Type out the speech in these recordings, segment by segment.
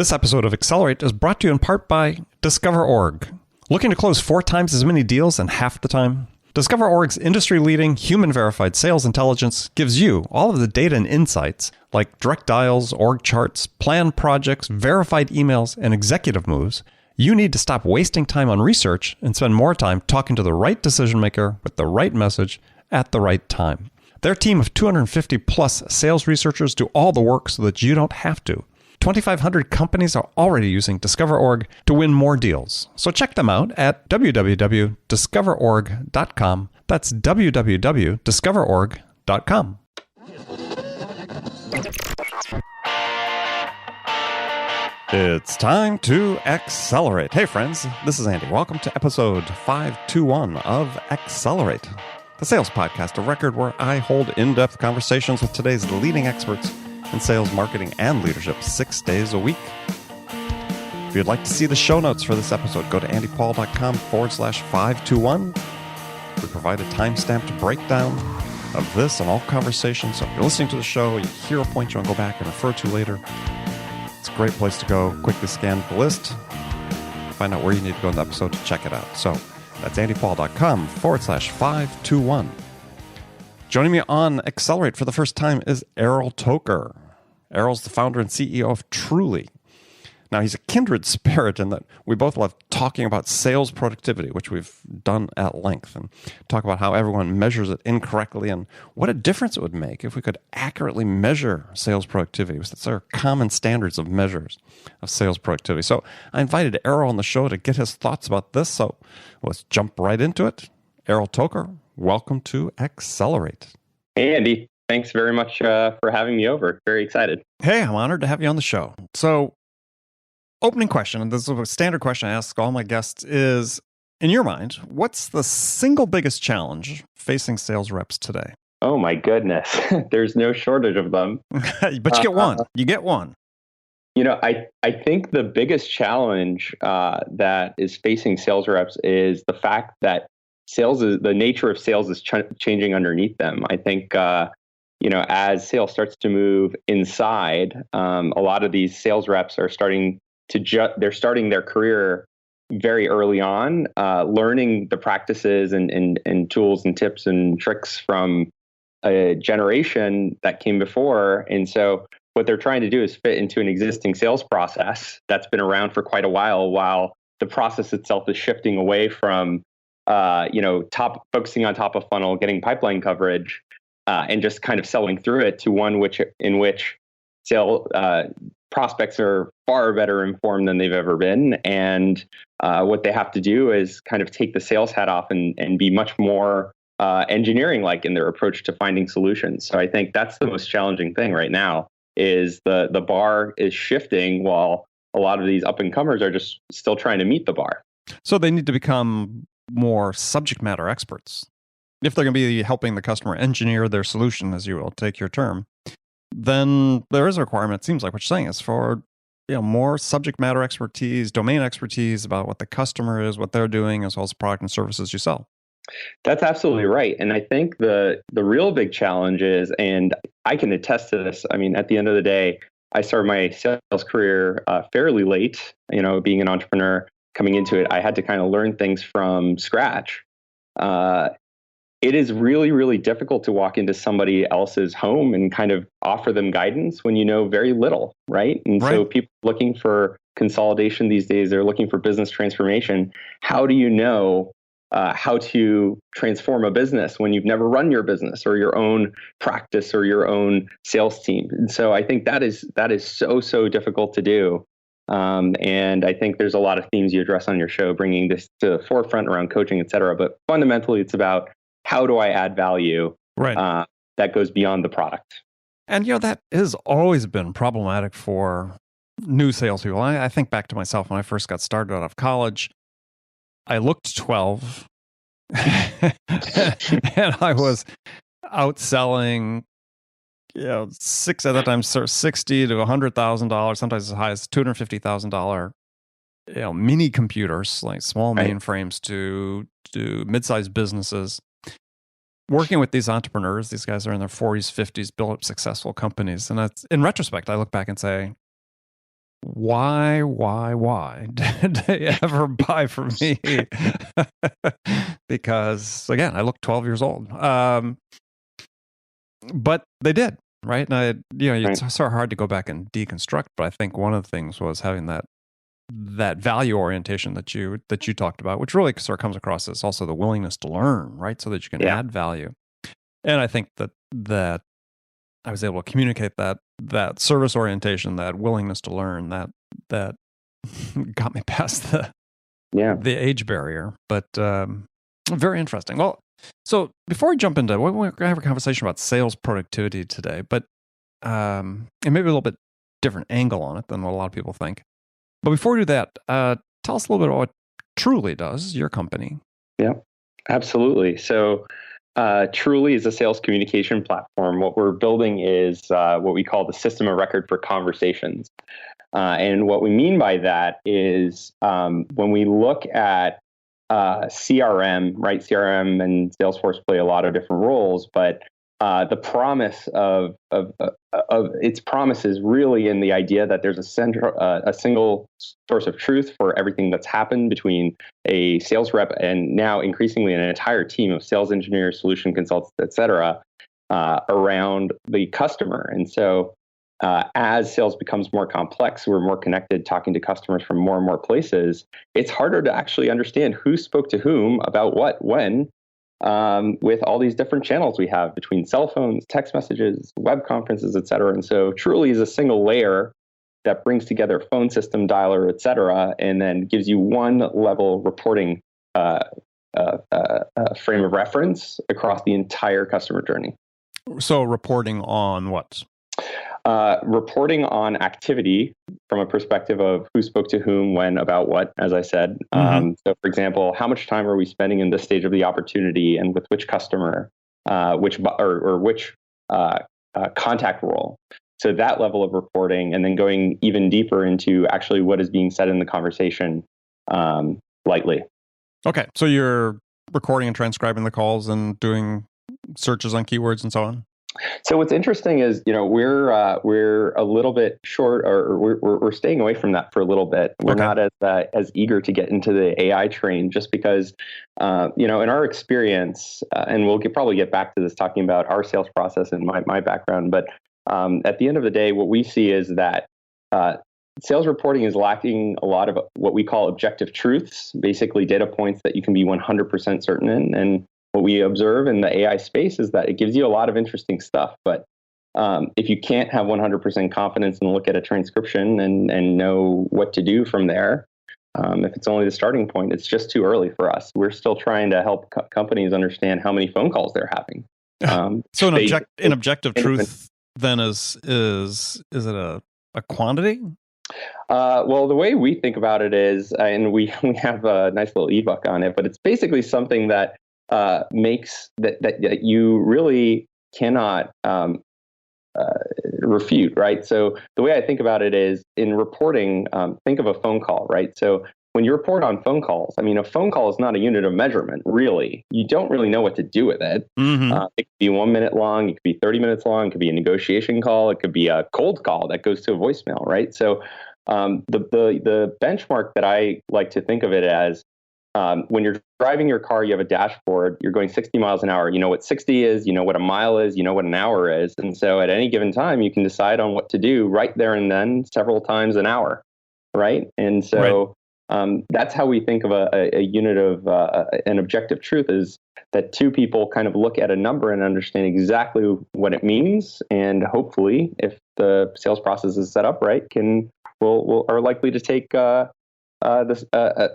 This episode of Accelerate is brought to you in part by Discover.org. Looking to close 4 times as many deals in half the time? Discover.org's industry-leading, human-verified sales intelligence gives you all of the data and insights like direct dials, org charts, planned projects, verified emails, and executive moves you need to stop wasting time on research and spend more time talking to the right decision maker with the right message at the right time. Their team of 250 plus sales researchers do all the work so that you don't have to. 2,500 companies are already using Discover.org to win more deals. So check them out at www.discoverorg.com. That's www.discoverorg.com. It's time to accelerate. Hey friends, this is Andy. Welcome to episode 521 of Accelerate, the sales podcast, a record where I hold in-depth conversations with today's leading experts in sales, marketing, and leadership 6 days a week. If you'd like to see the show notes for this episode, go to andypaul.com/521. We provide a time-stamped breakdown of this and all conversations. So if you're listening to the show, you hear a point you want to go back and refer to later, it's a great place to go. Quickly scan the list, find out where you need to go in the episode to check it out. So that's andypaul.com/521. Joining me on Accelerate for the first time is Erol Toker. Erol's the founder and CEO of Truly. Now, he's a kindred spirit in that we both love talking about sales productivity, which we've done at length, and talk about how everyone measures it incorrectly and what a difference it would make if we could accurately measure sales productivity. That's our common standards of measures of sales productivity. So I invited Erol on the show to get his thoughts about this. So let's jump right into it. Erol Toker, welcome to Accelerate. Hey, Andy. Thanks very much for having me over. Very excited. Hey, I'm honored to have you on the show. So, opening question, and this is a standard question I ask all my guests, is, in your mind, what's the single biggest challenge facing sales reps today? Oh, my goodness. There's no shortage of them. But you get one. You get one. You know, I think the biggest challenge that is facing sales reps is the fact that the nature of sales is changing underneath them. I think, as sales starts to move inside, a lot of these sales reps are starting they're starting their career very early on, learning the practices and tools and tips and tricks from a generation that came before. And so what they're trying to do is fit into an existing sales process that's been around for quite a while the process itself is shifting away from focusing on top of funnel, getting pipeline coverage, and just kind of selling through it to one in which sale prospects are far better informed than they've ever been. And what they have to do is kind of take the sales hat off and be much more engineering-like in their approach to finding solutions. So I think that's the most challenging thing right now is the bar is shifting while a lot of these up-and-comers are just still trying to meet the bar. So they need to become more subject matter experts. If they're going to be helping the customer engineer their solution, as you will take your term, then there is a requirement, it seems like what you're saying, is for more subject matter expertise, domain expertise about what the customer is, what they're doing, as well as the product and services you sell. That's absolutely right. And I think the real big challenge is, and I can attest to this, I mean, at the end of the day, I started my sales career fairly late, being an entrepreneur. Coming into it, I had to kind of learn things from scratch. It is really, really difficult to walk into somebody else's home and kind of offer them guidance when you know very little, right? And so people are looking for consolidation these days, they're looking for business transformation. How do you know how to transform a business when you've never run your business or your own practice or your own sales team? And so I think that is so difficult to do. And I think there's a lot of themes you address on your show, bringing this to the forefront around coaching, et cetera. But fundamentally, it's about how do I add value that goes beyond the product. And, that has always been problematic for new salespeople. I think back to myself when I first got started out of college. I looked 12 and I was outselling six at that time, $60,000 to $100,000, sometimes as high as $250,000, mini computers, like small mainframes to mid-sized businesses. Working with these entrepreneurs, these guys are in their 40s, 50s, built up successful companies. And that's, in retrospect, I look back and say, why did they ever buy from me? Because again, I look 12 years old. But they did, right? And it's sort of hard to go back and deconstruct, but I think one of the things was having that value orientation that you talked about, which really sort of comes across as also the willingness to learn, right? So that you can add value. And I think that I was able to communicate that service orientation, that willingness to learn, that got me past the age barrier. But very interesting. Well, so before we jump into, we're going to have a conversation about sales productivity today, but and maybe a little bit different angle on it than what a lot of people think. But before we do that, tell us a little bit about what Truly does, your company. Yeah, absolutely. So Truly is a sales communication platform. What we're building is what we call the system of record for conversations. And what we mean by that is when we look at CRM, right? CRM and Salesforce play a lot of different roles, but the promise of its promise is really in the idea that there's a single source of truth for everything that's happened between a sales rep and now increasingly an entire team of sales engineers, solution consultants, et cetera, around the customer. And so as sales becomes more complex, we're more connected, talking to customers from more and more places. It's harder to actually understand who spoke to whom about what, when, with all these different channels we have between cell phones, text messages, web conferences, et cetera. And so Truly is a single layer that brings together phone system, dialer, et cetera, and then gives you one level reporting frame of reference across the entire customer journey. So reporting on what? Reporting on activity from a perspective of who spoke to whom, when, about what, as I said. So, for example, how much time are we spending in this stage of the opportunity and with which customer, which contact role? So that level of reporting, and then going even deeper into actually what is being said in the conversation lightly. Okay. So you're recording and transcribing the calls and doing searches on keywords and so on? So what's interesting is, we're a little bit short, or we're staying away from that for a little bit. We're not as eager to get into the AI train, just because, in our experience, and we'll probably get back to this talking about our sales process and my background. But at the end of the day, what we see is that sales reporting is lacking a lot of what we call objective truths, basically data points that you can be 100% certain in. And what we observe in the AI space is that it gives you a lot of interesting stuff, but if you can't have 100% confidence and look at a transcription and know what to do from there, if it's only the starting point, it's just too early for us. We're still trying to help companies understand how many phone calls they're having. So an objective truth then is it a quantity? Well, the way we think about it is, and we have a nice little ebook on it, but it's basically something that makes that you really cannot refute, right? So the way I think about it is, in reporting, think of a phone call, right? So when you report on phone calls, I mean, a phone call is not a unit of measurement, really. You don't really know what to do with it. It could be 1 minute long, it could be 30 minutes long, it could be a negotiation call, it could be a cold call that goes to a voicemail, right? So the benchmark that I like to think of it as, when you're driving your car, you have a dashboard, you're going 60 miles an hour. You know what 60 is, you know what a mile is, you know what an hour is. And so at any given time, you can decide on what to do right there and then, several times an hour, right? And so that's how we think of a unit of an objective truth, is that two people kind of look at a number and understand exactly what it means. And hopefully, if the sales process is set up right, are likely to take a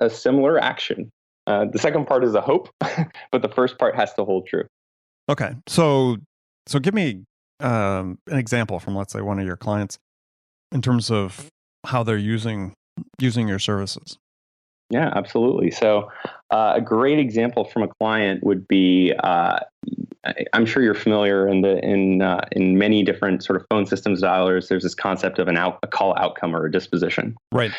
similar action. The second part is a hope, but the first part has to hold true. Okay, so give me an example from, let's say, one of your clients in terms of how they're using your services. Yeah, absolutely. So a great example from a client would be, I'm sure you're familiar in many different sort of phone systems dialers, there's this concept of a call outcome or a disposition. Right.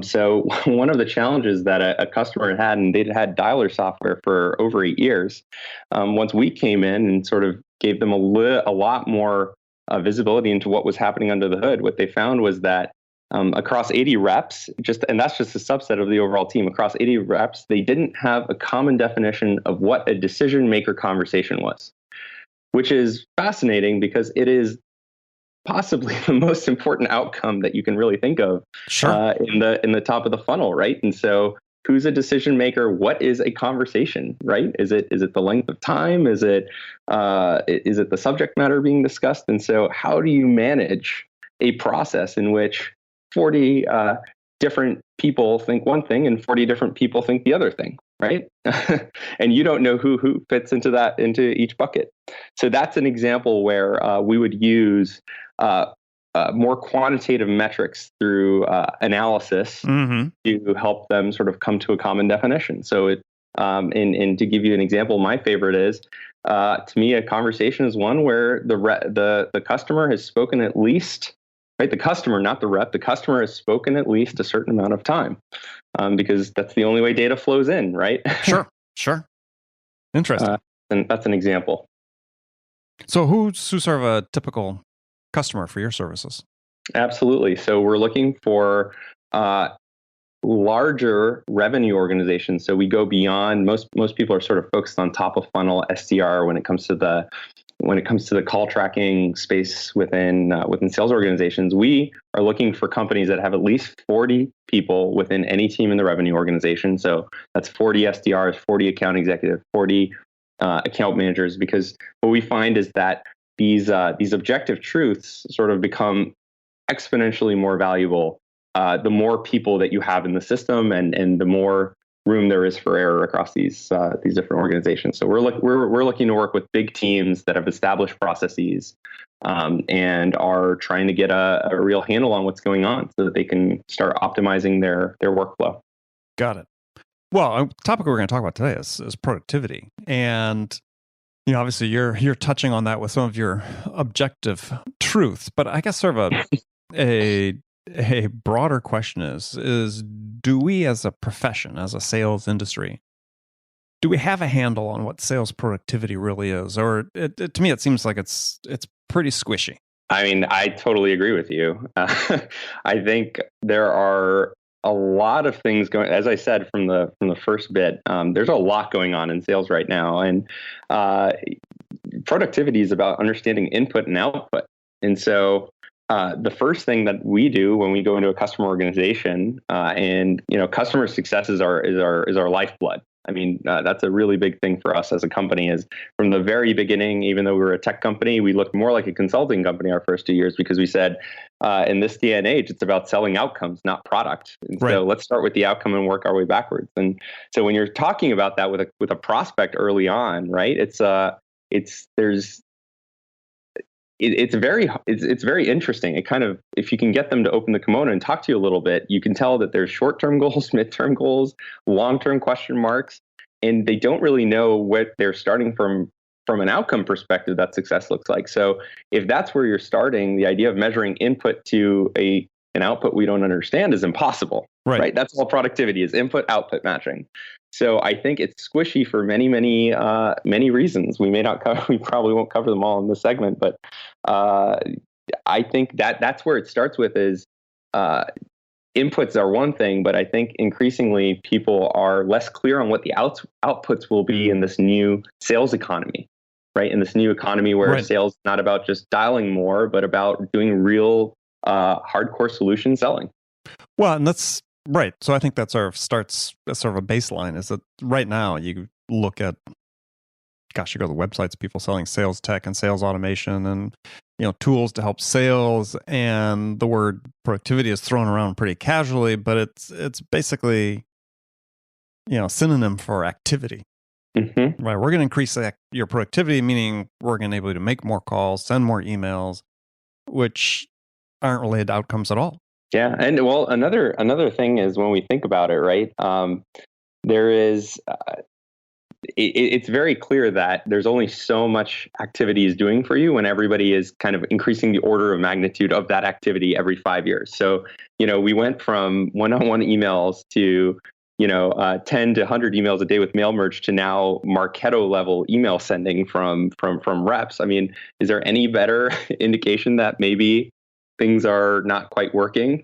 So one of the challenges that a customer had, and they'd had dialer software for over 8 years, once we came in and sort of gave them a lot more visibility into what was happening under the hood, what they found was that across 80 reps, and that's just a subset of the overall team. Across 80 reps, they didn't have a common definition of what a decision maker conversation was, which is fascinating because it is possibly the most important outcome that you can really think of in the top of the funnel, right? And so, who's a decision maker? What is a conversation, right? Is it the length of time? Is it the subject matter being discussed? And so, how do you manage a process in which 40 different people think one thing and 40 different people think the other thing, right? And you don't know who fits into each bucket. So that's an example where we would use more quantitative metrics through analysis to help them sort of come to a common definition. So and to give you an example, my favorite is to me, a conversation is one where the customer has spoken at least. Right, the customer, not the rep. The customer has spoken at least a certain amount of time, because that's the only way data flows in, right? Sure. Interesting. And that's an example. So, who's sort of a typical customer for your services? Absolutely. So, we're looking for larger revenue organizations. So, we go beyond. Most people are sort of focused on top of funnel SDR when it comes to the call tracking space within sales organizations. We are looking for companies that have at least 40 people within any team in the revenue organization. So that's 40 SDRs, 40 account executives, 40 account managers, because what we find is that these objective truths sort of become exponentially more valuable the more people that you have in the system and the more room there is for error across these different organizations. So we're looking to work with big teams that have established processes and are trying to get a real handle on what's going on so that they can start optimizing their workflow. Got it. Well, the topic we're going to talk about today is productivity, and obviously you're touching on that with some of your objective truths. But I guess sort of a broader question is do we as a profession, as a sales industry, do we have a handle on what sales productivity really is? Or to me, it seems like it's pretty squishy. I mean, I totally agree with you. I think there are a lot of things going, as I said from the first bit, there's a lot going on in sales right now. And productivity is about understanding input and output. And so the first thing that we do when we go into a customer organization, and customer success is our lifeblood. I mean, that's a really big thing for us as a company. Is from the very beginning, even though we were a tech company, we looked more like a consulting company our first 2 years because we said, in this day and age, it's about selling outcomes, not product. And right. So let's start with the outcome and work our way backwards. And so when you're talking about that with a prospect early on, right? It's very interesting. It kind of, if you can get them to open the kimono and talk to you a little bit, you can tell that there's short-term goals, midterm goals, long-term question marks, and they don't really know what they're starting from an outcome perspective that success looks like. So if that's where you're starting, the idea of measuring input to an output we don't understand is impossible. Right? That's all productivity is, input output matching. So I think it's squishy for many, many, many reasons. We probably won't cover them all in this segment, but I think that's where it starts with is inputs are one thing, but I think increasingly people are less clear on what the outputs will be in this new sales economy, right? In this new economy where sales is not about just dialing more, but about doing real hardcore solution selling. Well, and that's right. So I think that sort of starts as sort of a baseline is that right now you look at, you go to the websites, people selling sales tech and sales automation and, tools to help sales. And the word productivity is thrown around pretty casually, but it's basically, synonym for activity. Mm-hmm. Right. We're going to increase your productivity, meaning we're going to be able to make more calls, send more emails, which aren't related to outcomes at all. Yeah, and well, another thing is when we think about it, right? There is, it's very clear that there's only so much activity is doing for you when everybody is kind of increasing the order of magnitude of that activity every 5 years. So, we went from one-on-one emails to 10 to 100 emails a day with mail merge to now Marketo level email sending from reps. I mean, is there any better indication that maybe things are not quite working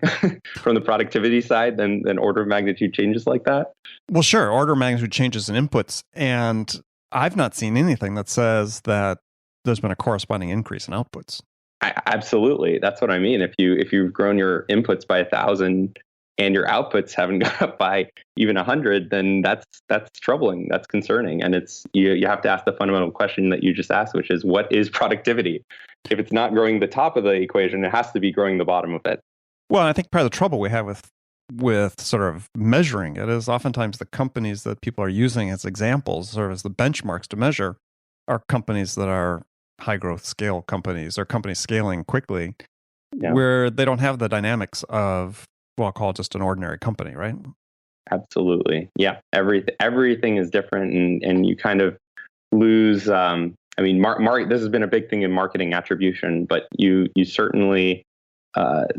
from the productivity side, then order of magnitude changes like that. Well, sure, order of magnitude changes in inputs, and I've not seen anything that says that there's been a corresponding increase in outputs. Absolutely, that's what I mean. If you've grown your inputs by 1,000 and your outputs haven't gone up by even 100, then that's troubling. That's concerning, and it's you have to ask the fundamental question that you just asked, which is, what is productivity? If it's not growing the top of the equation, it has to be growing the bottom of it. Well, I think part of the trouble we have with sort of measuring it is oftentimes the companies that people are using as examples, sort of as the benchmarks to measure, are companies that are high growth scale companies or companies scaling quickly, where they don't have the dynamics of, well, I'll call it just an ordinary company, right? Absolutely. Yeah. Everything is different, and you kind of lose, I mean, this has been a big thing in marketing attribution, but you certainly,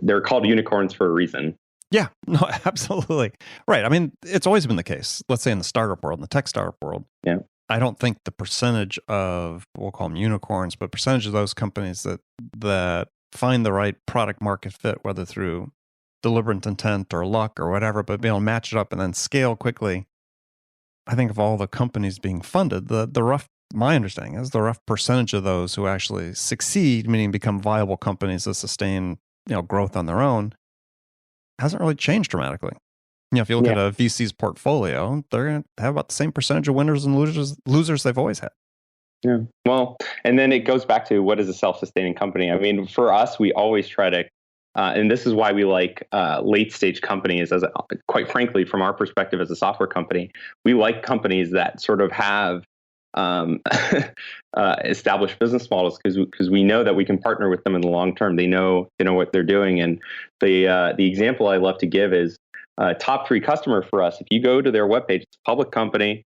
they're called unicorns for a reason. Yeah, no, absolutely. Right. I mean, it's always been the case, let's say in the startup world, in the tech startup world. Yeah. I don't think the percentage of, we'll call them unicorns, but percentage of those companies that find the right product market fit, whether through deliberate intent or luck or whatever, but be able to match it up and then scale quickly. I think of all the companies being funded, my understanding is the rough percentage of those who actually succeed, meaning become viable companies that sustain, growth on their own, hasn't really changed dramatically. If you look at a VC's portfolio, they're going to have about the same percentage of winners and losers they've always had. Yeah. Well, and then it goes back to, what is a self-sustaining company? I mean, for us, we always try to, and this is why we like late stage companies, quite frankly, from our perspective as a software company, we like companies that sort of have established business models, because we know that we can partner with them in the long term. They know what they're doing. And the example I love to give is, top 3 customer for us. If you go to their webpage, it's a public company,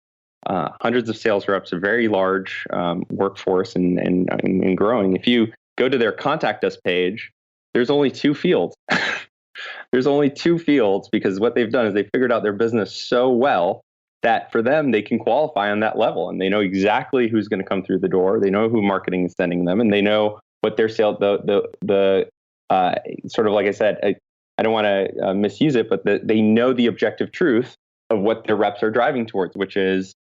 hundreds of sales reps, a very large workforce and growing. If you go to their contact us page, there's only 2 fields. There's only 2 fields, because what they've done is they figured out their business so well that for them, they can qualify on that level, and they know exactly who's going to come through the door. They know who marketing is sending them, and they know what their sales, the sort of, like I said, I don't want to misuse it, but they know the objective truth of what their reps are driving towards, which is,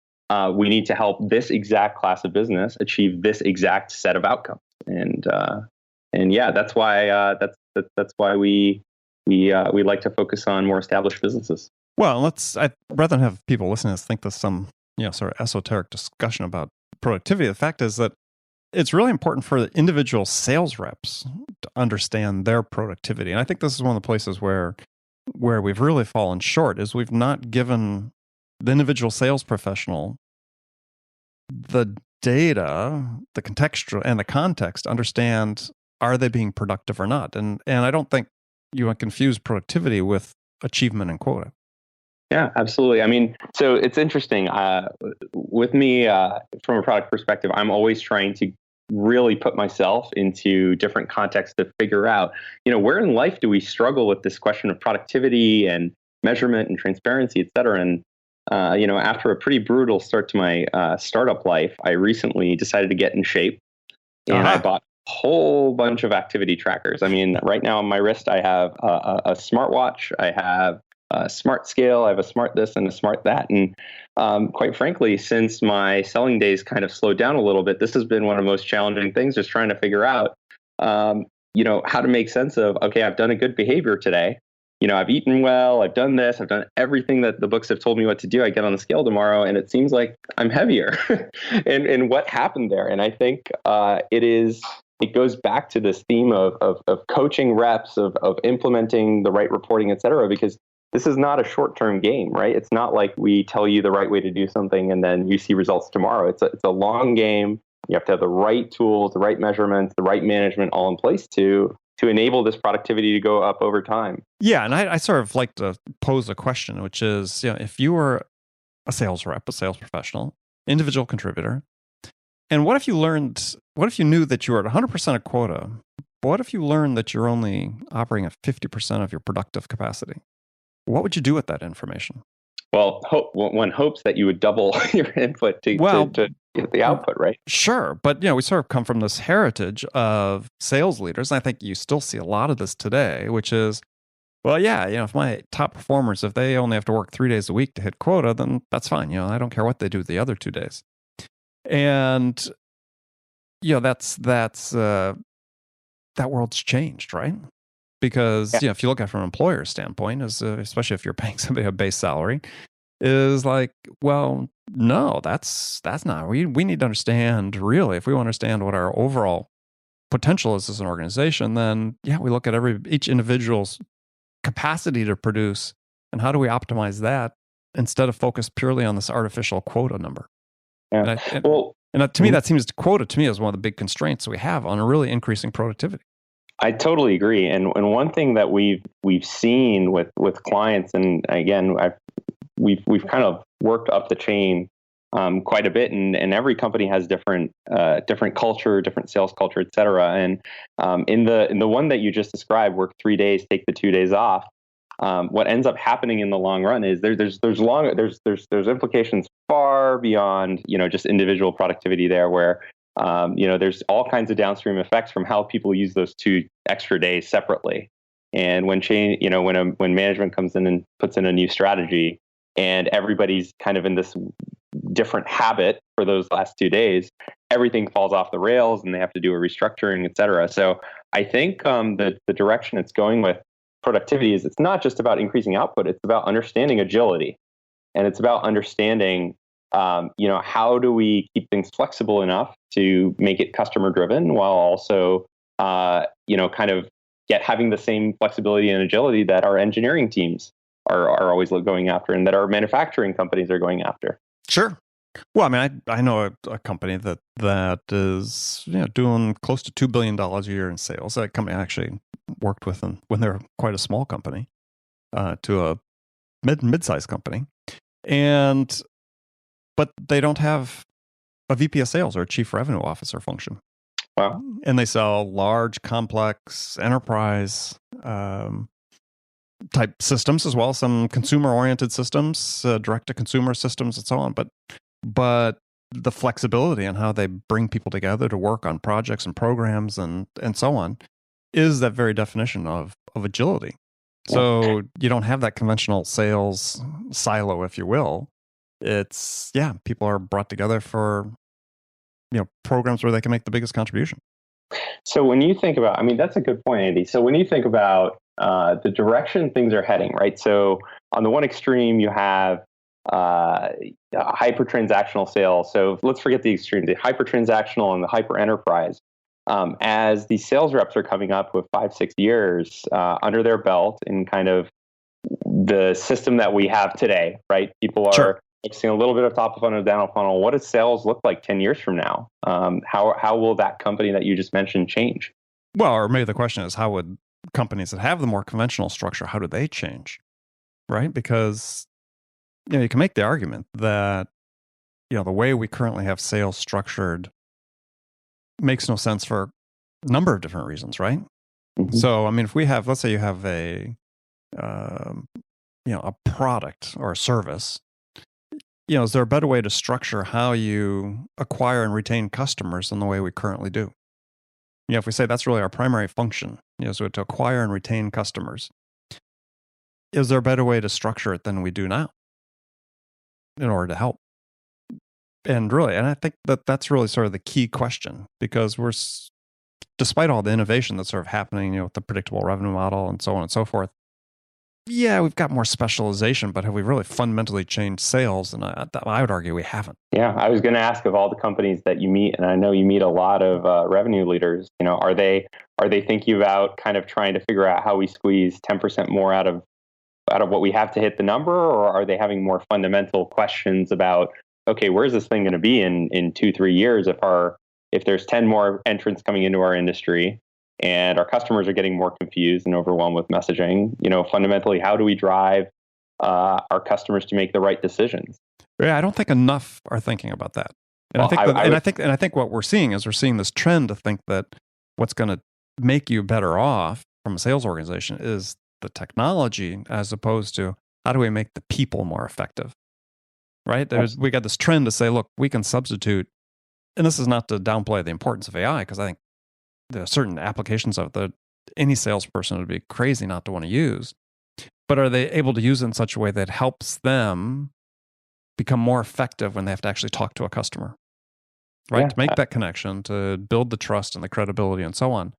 we need to help this exact class of business achieve this exact set of outcomes. And yeah, that's why we like to focus on more established businesses. Well, rather than have people listening to this think there's some sort of esoteric discussion about productivity, the fact is that it's really important for the individual sales reps to understand their productivity. And I think this is one of the places where we've really fallen short, is we've not given the individual sales professional the data, the contextual and the context to understand, are they being productive or not? And I don't think you want to confuse productivity with achievement and quota. Yeah, absolutely. I mean, so it's interesting. With me, from a product perspective, I'm always trying to really put myself into different contexts to figure out, where in life do we struggle with this question of productivity and measurement and transparency, et cetera. And, after a pretty brutal start to my startup life, I recently decided to get in shape, and I bought a whole bunch of activity trackers. I mean, right now on my wrist, I have a smartwatch, I have a smart scale, I have a smart this and a smart that. And quite frankly, since my selling days kind of slowed down a little bit, this has been one of the most challenging things, just trying to figure out, how to make sense of, okay, I've done a good behavior today. I've eaten well, I've done this, I've done everything that the books have told me what to do. I get on the scale tomorrow and it seems like I'm heavier. and what happened there? And I think it goes back to this theme of coaching reps, of implementing the right reporting, et cetera, because this is not a short-term game, right? It's not like we tell you the right way to do something and then you see results tomorrow. It's a long game. You have to have the right tools, the right measurements, the right management all in place to enable this productivity to go up over time. Yeah, and I sort of like to pose a question, which is, if you were a sales rep, a sales professional, individual contributor, and what if you knew that you were at 100% of quota? What if you learned that you're only operating at 50% of your productive capacity? What would you do with that information? Well, one hopes that you would double your input to get the output, right? Sure. But, we sort of come from this heritage of sales leaders. And I think you still see a lot of this today, which is, well, yeah, if my top performers, if they only have to work 3 days a week to hit quota, then that's fine. I don't care what they do the other 2 days. And, that's that world's changed, right? Because, if you look at it from an employer standpoint, especially if you're paying somebody a base salary, is like, well, no, that's not. We need to understand, really, if we want to understand what our overall potential is as an organization, then we look at each individual's capacity to produce and how do we optimize that instead of focus purely on this artificial quota number. Yeah. To me, that seems quota to me is one of the big constraints we have on a really increasing productivity. I totally agree. And one thing that we've seen with clients, and again, we've kind of worked up the chain quite a bit, and every company has different culture, different sales culture, et cetera. And in the one that you just described, work 3 days, take the 2 days off. What ends up happening in the long run is there's implications far beyond just individual productivity there, where there's all kinds of downstream effects from how people use those 2 extra days separately. And when when management comes in and puts in a new strategy, and everybody's kind of in this different habit for those last 2 days, everything falls off the rails, and they have to do a restructuring, et cetera. So I think the direction it's going with productivity is it's not just about increasing output; it's about understanding agility, and it's about understanding how do we keep things flexible enough to make it customer driven while also kind of having the same flexibility and agility that our engineering teams are always going after, and that our manufacturing companies are going after. Sure. Well, I mean, I know a company that is doing close to $2 billion a year in sales. That company I actually worked with them when they were quite a small company to a mid-sized company, but they don't have a VP of sales or a chief revenue officer function. Wow. And they sell large, complex enterprise type systems, as well as some consumer-oriented systems, direct-to-consumer systems, and so on. But the flexibility and how they bring people together to work on projects and programs and so on is that very definition of agility. So you don't have that conventional sales silo, if you will. It's people are brought together for programs where they can make the biggest contribution. So when you think about, that's a good point, Andy. So when you think about the direction things are heading, right? So on the one extreme, you have hyper transactional sales. So let's forget the extreme, the hyper transactional and the hyper enterprise. As the sales reps are coming up with 5-6 years under their belt in kind of the system that we have today, right? People are focusing a little bit of top of funnel, down of funnel. What does sales look like 10 years from now? How will that company that you just mentioned change? Well, or maybe the question is, how would companies that have the more conventional structure, how do they change? Right? Because you can make the argument that the way we currently have sales structured makes no sense for a number of different reasons, right? Mm-hmm. So, if we have, let's say you have a product or a service, is there a better way to structure how you acquire and retain customers than the way we currently do? If we say that's really our primary function, so to acquire and retain customers, is there a better way to structure it than we do now in order to help? And I think that's really sort of the key question, because despite all the innovation that's sort of happening, with the predictable revenue model and so on and so forth, we've got more specialization, but have we really fundamentally changed sales? And I would argue we haven't. Yeah, I was going to ask, of all the companies that you meet, and I know you meet a lot of revenue leaders, are they thinking about kind of trying to figure out how we squeeze 10% more out of what we have to hit the number, or are they having more fundamental questions about, okay, where's this thing going to be in 2-3 years if there's 10 more entrants coming into our industry? And our customers are getting more confused and overwhelmed with messaging. Fundamentally, how do we drive our customers to make the right decisions? Yeah, I don't think enough are thinking about that. And I think what we're seeing is this trend to think that what's going to make you better off from a sales organization is the technology, as opposed to how do we make the people more effective. Right? We got this trend to say, look, we can substitute and this is not to downplay the importance of AI, because I think there are certain applications of it that any salesperson would be crazy not to want to use. But are they able to use it in such a way that helps them become more effective when they have to actually talk to a customer, right? Yeah. To make that connection, to build the trust and the credibility and so on.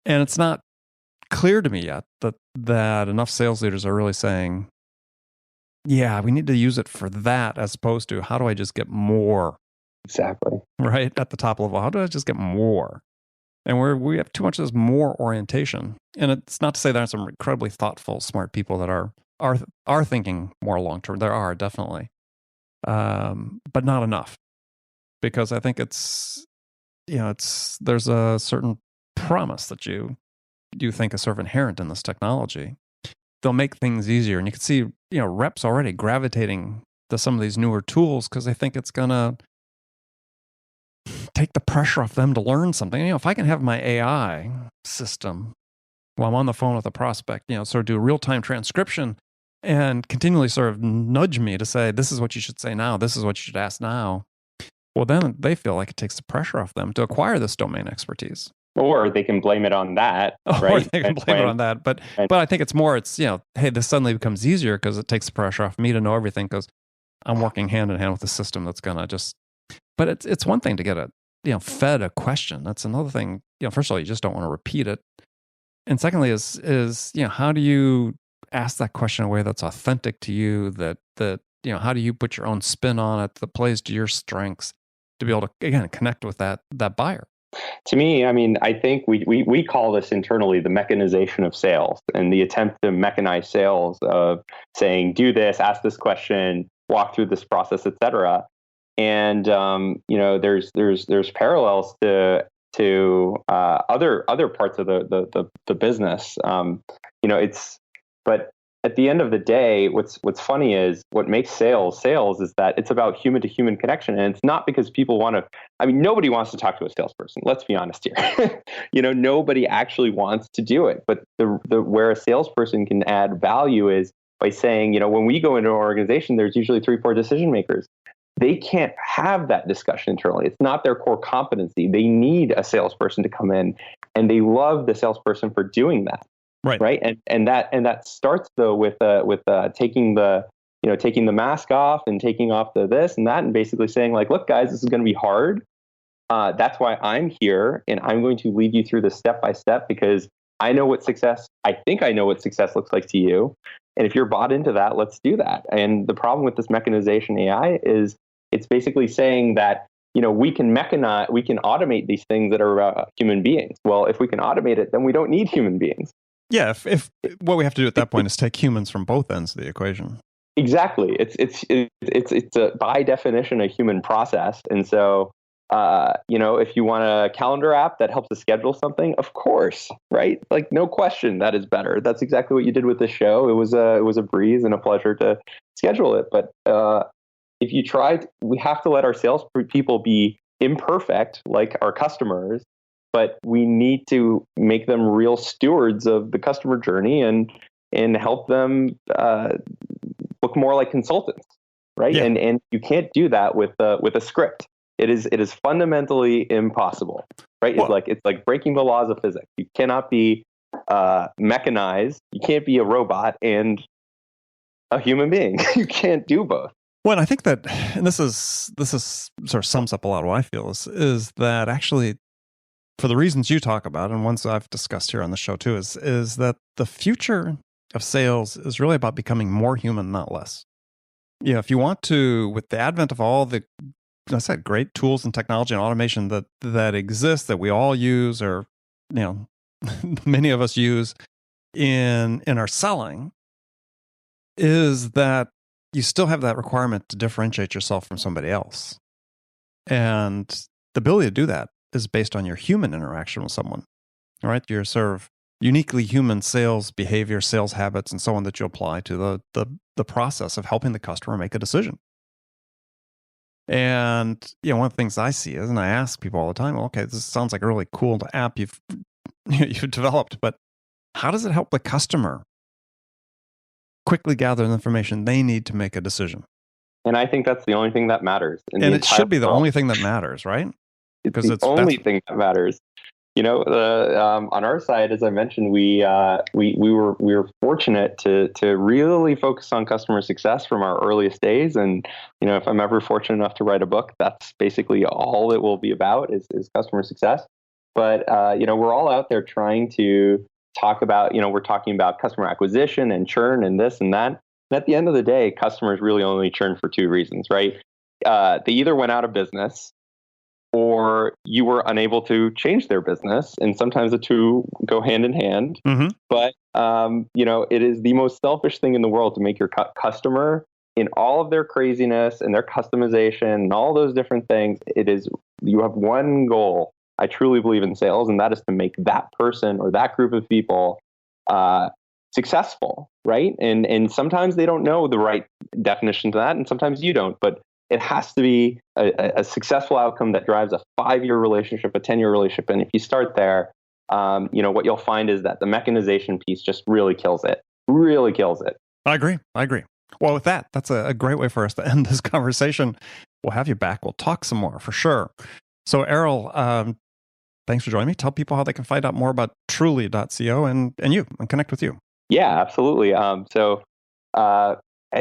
And it's not clear to me yet that enough sales leaders are really saying, yeah, we need to use it for that, as opposed to how do I just get more? Exactly. Right at the top level, how do I just get more? And we have too much of this more orientation. And it's not to say there aren't some incredibly thoughtful, smart people that are thinking more long term. There are definitely, but not enough, because I think it's there's a certain promise that you think is sort of inherent in this technology. They'll make things easier, and you can see reps already gravitating to some of these newer tools because they think it's gonna take the pressure off them to learn something. If I can have my AI system while I'm on the phone with a prospect, sort of do real-time transcription and continually sort of nudge me to say, this is what you should say now, this is what you should ask now. Well, then they feel like it takes the pressure off them to acquire this domain expertise. Or they can blame it on that, right? Or they can blame it on that. But I think it's more, hey, this suddenly becomes easier because it takes the pressure off me to know everything because I'm working hand in hand with a system that's going to just... But it's one thing to get fed a question. That's another thing. First of all, you just don't want to repeat it. And secondly is how do you ask that question in a way that's authentic to you, that how do you put your own spin on it that plays to your strengths to be able to, again, connect with that buyer? To me, I mean, I think we call this internally the mechanization of sales, and the attempt to mechanize sales of saying, do this, ask this question, walk through this process, etc. And there's parallels to other parts of the business. But at the end of the day, what's funny is what makes sales is that it's about human to human connection, and it's not because people want to. I mean, nobody wants to talk to a salesperson. Let's be honest here. Nobody actually wants to do it. But the where a salesperson can add value is by saying, when we go into an organization, there's usually 3-4 decision makers. They can't have that discussion internally. It's not their core competency. They need a salesperson to come in, and they love the salesperson for doing that. Right. And that starts though with taking the mask off and taking off the this and that, and basically saying, like, look, guys, this is going to be hard. That's why I'm here, and I'm going to lead you through this step by step, because I know what success. I think I know what success looks like to you. And if you're bought into that, let's do that. And the problem with this mechanization AI is it's basically saying that, we can automate these things that are about human beings. Well, if we can automate it, then we don't need human beings. Yeah, if what we have to do at that point is take humans from both ends of the equation. Exactly. It's a, by definition, a human process. And so, if you want a calendar app that helps us schedule something, of course, right? Like, no question, that is better. That's exactly what you did with the show. It was a breeze and a pleasure to schedule it. But if you tried, we have to let our sales people be imperfect, like our customers, but we need to make them real stewards of the customer journey and help them look more like consultants, right? Yeah. And you can't do that with a script. It is fundamentally impossible, right? Well, it's like breaking the laws of physics. You cannot be mechanized. You can't be a robot and a human being. You can't do both. Well, I think that, and this is sort of sums up a lot of what I feel is that actually, for the reasons you talk about, and ones I've discussed here on the show too, is that the future of sales is really about becoming more human, not less. If you want to, with the advent of all the, I said, great tools and technology and automation that exist, that we all use, or many of us use in our selling, is that you still have that requirement to differentiate yourself from somebody else. And the ability to do that is based on your human interaction with someone, right? Your sort of uniquely human sales behavior, sales habits, and so on that you apply to the process of helping the customer make a decision. And one of the things I see is, and I ask people all the time, okay, this sounds like a really cool app you've developed, but how does it help the customer quickly gather the information they need to make a decision? And I think that's the only thing that matters. And it should be the only thing that matters, right? It's the only thing that matters. On our side, as I mentioned, we were fortunate to really focus on customer success from our earliest days. And if I'm ever fortunate enough to write a book, that's basically all it will be about is customer success. But we're all out there trying to talk about, we're talking about customer acquisition and churn and this and that. And at the end of the day, customers really only churn for two reasons, right? They either went out of business, or you were unable to change their business. And sometimes the two go hand in hand. Mm-hmm. But, it is the most selfish thing in the world to make your customer, in all of their craziness and their customization and all those different things, you have one goal. I truly believe in sales, and that is to make that person or that group of people successful, right? And sometimes they don't know the right definition to that, and sometimes you don't. But it has to be a successful outcome that drives a 5-year relationship, a 10-year relationship. And if you start there, what you'll find is that the mechanization piece just really kills it. Really kills it. I agree. Well, with that, that's a great way for us to end this conversation. We'll have you back. We'll talk some more for sure. So, Erol, thanks for joining me. Tell people how they can find out more about truly.co and you and connect with you. Yeah, absolutely.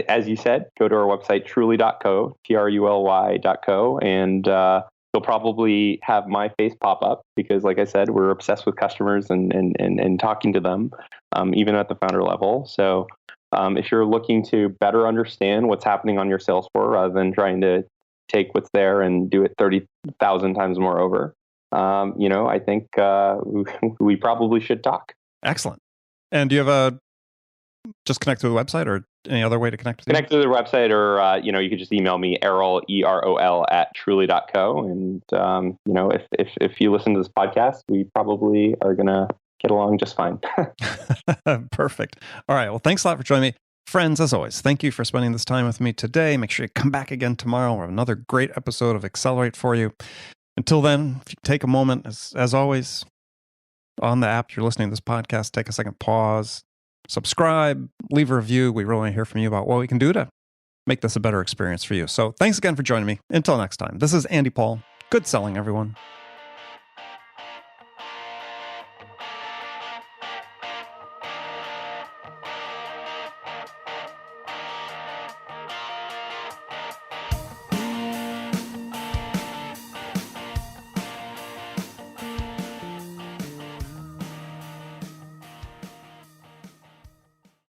As you said, go to our website, truly.co, truly.co, and you'll probably have my face pop up because, like I said, we're obsessed with customers and talking to them, even at the founder level. So if you're looking to better understand what's happening on your sales floor rather than trying to take what's there and do it 30,000 times more over, I think we probably should talk. Excellent. And do you have just connect to the website or any other way to connect with you? Connect to the website, or you can just email me, Erol, EROL @truly.co. And if you listen to this podcast, we probably are gonna get along just fine. Perfect. All right. Well, thanks a lot for joining me, friends. As always, thank you for spending this time with me today. Make sure you come back again tomorrow. We'll have another great episode of Accelerate for you. Until then, if you take a moment, as always, on the app you're listening to this podcast, take a second, pause. Subscribe, leave a review. We really want to hear from you about what we can do to make this a better experience for you. So thanks again for joining me. Until next time, this is Andy Paul. Good selling, everyone.